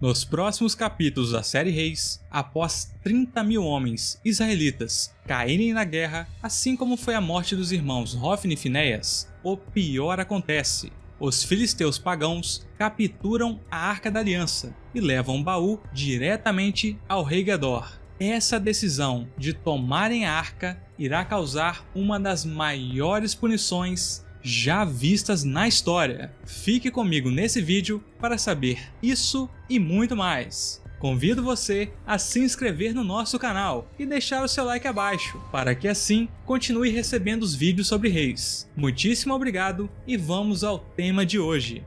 Nos próximos capítulos da série Reis, após 30.000 homens israelitas caírem na guerra, assim como foi a morte dos irmãos Hofni e Finéias, o pior acontece. Os filisteus pagãos capturam a Arca da Aliança e levam o baú diretamente ao rei Gedor. Essa decisão de tomarem a arca irá causar uma das maiores punições já vistas na história. Fique comigo nesse vídeo para saber isso e muito mais. Convido você a se inscrever no nosso canal e deixar o seu like abaixo, para que assim continue recebendo os vídeos sobre reis. Muitíssimo obrigado e vamos ao tema de hoje.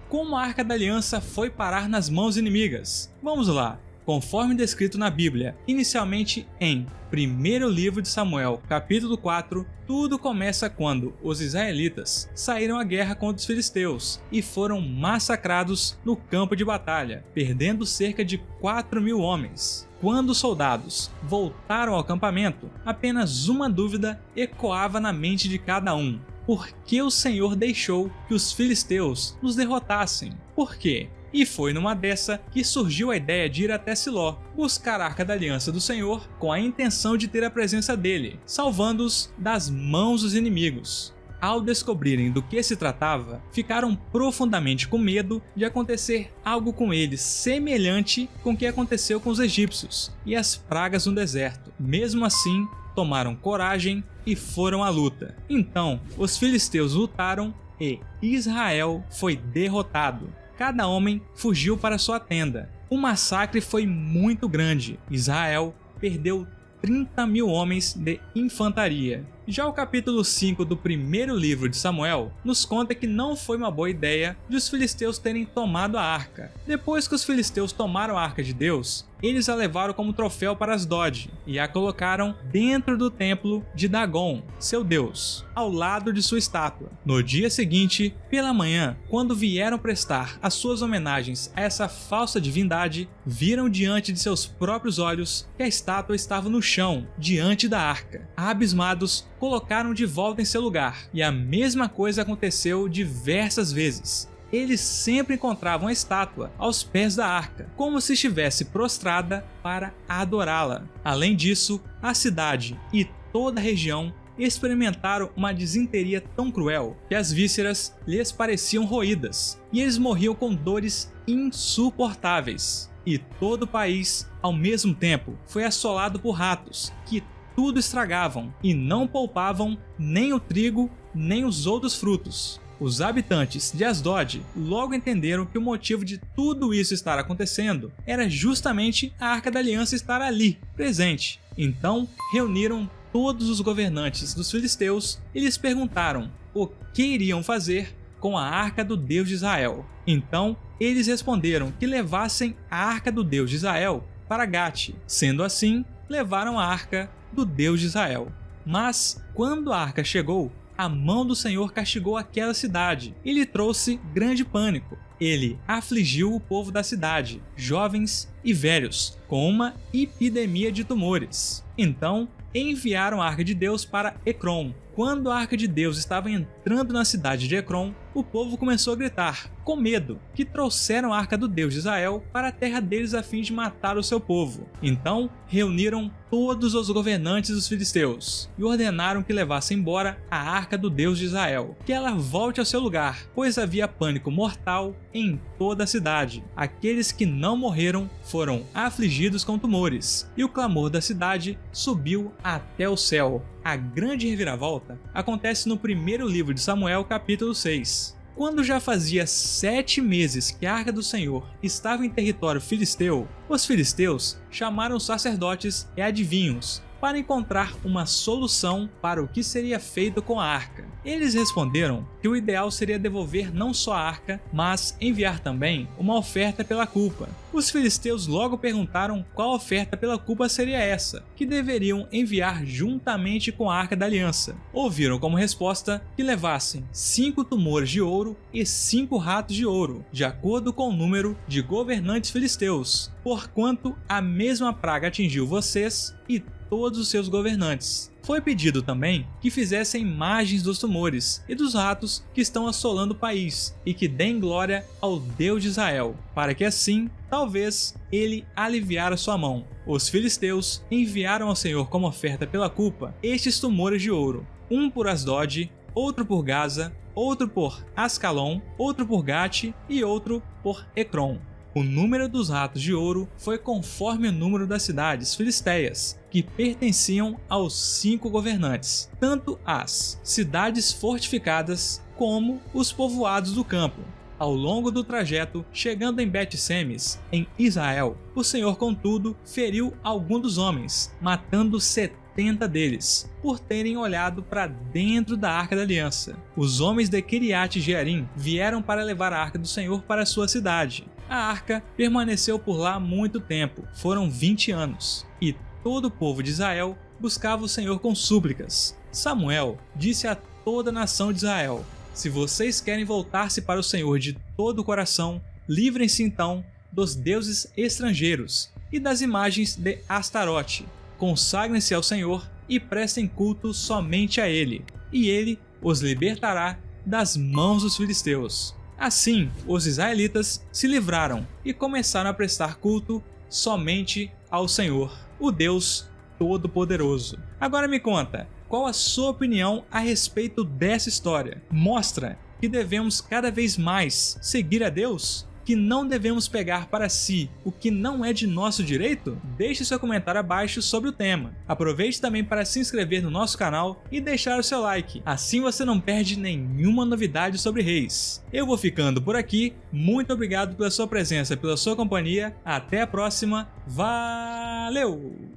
Como a Arca da Aliança foi parar nas mãos inimigas? Vamos lá. Conforme descrito na Bíblia, inicialmente em 1º livro de Samuel, capítulo 4, tudo começa quando os israelitas saíram à guerra contra os filisteus e foram massacrados no campo de batalha, perdendo cerca de 4.000 homens. Quando os soldados voltaram ao acampamento, apenas uma dúvida ecoava na mente de cada um: por que o Senhor deixou que os filisteus nos derrotassem? Por quê? E foi numa dessa que surgiu a ideia de ir até Siló, buscar a Arca da Aliança do Senhor com a intenção de ter a presença dele, salvando-os das mãos dos inimigos. Ao descobrirem do que se tratava, ficaram profundamente com medo de acontecer algo com eles semelhante com o que aconteceu com os egípcios e as pragas no deserto. Mesmo assim, tomaram coragem e foram à luta. Então, os filisteus lutaram e Israel foi derrotado. Cada homem fugiu para sua tenda. O massacre foi muito grande. Israel perdeu 30.000 homens de infantaria. Já o capítulo 5 do 1º livro de Samuel nos conta que não foi uma boa ideia de os filisteus terem tomado a arca. Depois que os filisteus tomaram a arca de Deus, eles a levaram como troféu para Asdod e a colocaram dentro do templo de Dagon, seu deus, ao lado de sua estátua. No dia seguinte, pela manhã, quando vieram prestar as suas homenagens a essa falsa divindade, viram diante de seus próprios olhos que a estátua estava no chão, diante da arca. Abismados, colocaram de volta em seu lugar, e a mesma coisa aconteceu diversas vezes. Eles sempre encontravam a estátua aos pés da arca, como se estivesse prostrada para adorá-la. Além disso, a cidade e toda a região experimentaram uma disenteria tão cruel que as vísceras lhes pareciam roídas, e eles morriam com dores insuportáveis. E todo o país, ao mesmo tempo, foi assolado por ratos, que tudo estragavam e não poupavam nem o trigo nem os outros frutos. Os habitantes de Asdod logo entenderam que o motivo de tudo isso estar acontecendo era justamente a Arca da Aliança estar ali, presente. Então reuniram todos os governantes dos filisteus e lhes perguntaram o que iriam fazer com a Arca do Deus de Israel. Então eles responderam que levassem a Arca do Deus de Israel para Gate. Sendo assim, levaram a Arca do Deus de Israel. Mas quando a arca chegou, a mão do Senhor castigou aquela cidade e lhe trouxe grande pânico. Ele afligiu o povo da cidade, jovens e velhos, com uma epidemia de tumores. Então enviaram a Arca de Deus para Ecrom. Quando a Arca de Deus estava entrando na cidade de Ecrom, o povo começou a gritar, com medo, que trouxeram a Arca do Deus de Israel para a terra deles a fim de matar o seu povo. Então reuniram todos os governantes dos filisteus e ordenaram que levassem embora a Arca do Deus de Israel, que ela volte ao seu lugar, pois havia pânico mortal em toda a cidade. Aqueles que não morreram foram afligidos com tumores, e o clamor da cidade subiu até o céu. A grande reviravolta acontece no 1º livro de Samuel, capítulo 6. Quando já fazia 7 meses que a Arca do Senhor estava em território filisteu, os filisteus chamaram os sacerdotes e adivinhos para encontrar uma solução para o que seria feito com a arca. Eles responderam que o ideal seria devolver não só a arca, mas enviar também uma oferta pela culpa. Os filisteus logo perguntaram qual oferta pela culpa seria essa, que deveriam enviar juntamente com a Arca da Aliança. Ouviram como resposta que levassem 5 tumores de ouro e 5 ratos de ouro, de acordo com o número de governantes filisteus, porquanto a mesma praga atingiu vocês e todos os seus governantes. Foi pedido também que fizessem imagens dos tumores e dos ratos que estão assolando o país e que deem glória ao Deus de Israel, para que assim, talvez, ele aliviara sua mão. Os filisteus enviaram ao Senhor como oferta pela culpa estes tumores de ouro, um por Asdod, outro por Gaza, outro por Ascalon, outro por Gate e outro por Ecrom. O número dos ratos de ouro foi conforme o número das cidades filisteias, que pertenciam aos 5 governantes, tanto as cidades fortificadas como os povoados do campo. Ao longo do trajeto, chegando em Bet-Semes, em Israel, o Senhor, contudo, feriu alguns dos homens, matando 70 deles, por terem olhado para dentro da Arca da Aliança. Os homens de Kiriat Jearim vieram para levar a Arca do Senhor para sua cidade. A arca permaneceu por lá muito tempo, foram 20 anos, e todo o povo de Israel buscava o Senhor com súplicas. Samuel disse a toda a nação de Israel: se vocês querem voltar-se para o Senhor de todo o coração, livrem-se então dos deuses estrangeiros e das imagens de Astarote. Consagrem-se ao Senhor e prestem culto somente a Ele, e Ele os libertará das mãos dos filisteus. Assim, os israelitas se livraram e começaram a prestar culto somente ao Senhor, o Deus Todo-Poderoso. Agora me conta, qual a sua opinião a respeito dessa história? Mostra que devemos cada vez mais seguir a Deus? Que não devemos pegar para si o que não é de nosso direito? Deixe seu comentário abaixo sobre o tema. Aproveite também para se inscrever no nosso canal e deixar o seu like, assim você não perde nenhuma novidade sobre reis. Eu vou ficando por aqui, muito obrigado pela sua presença, pela sua companhia, até a próxima, valeu!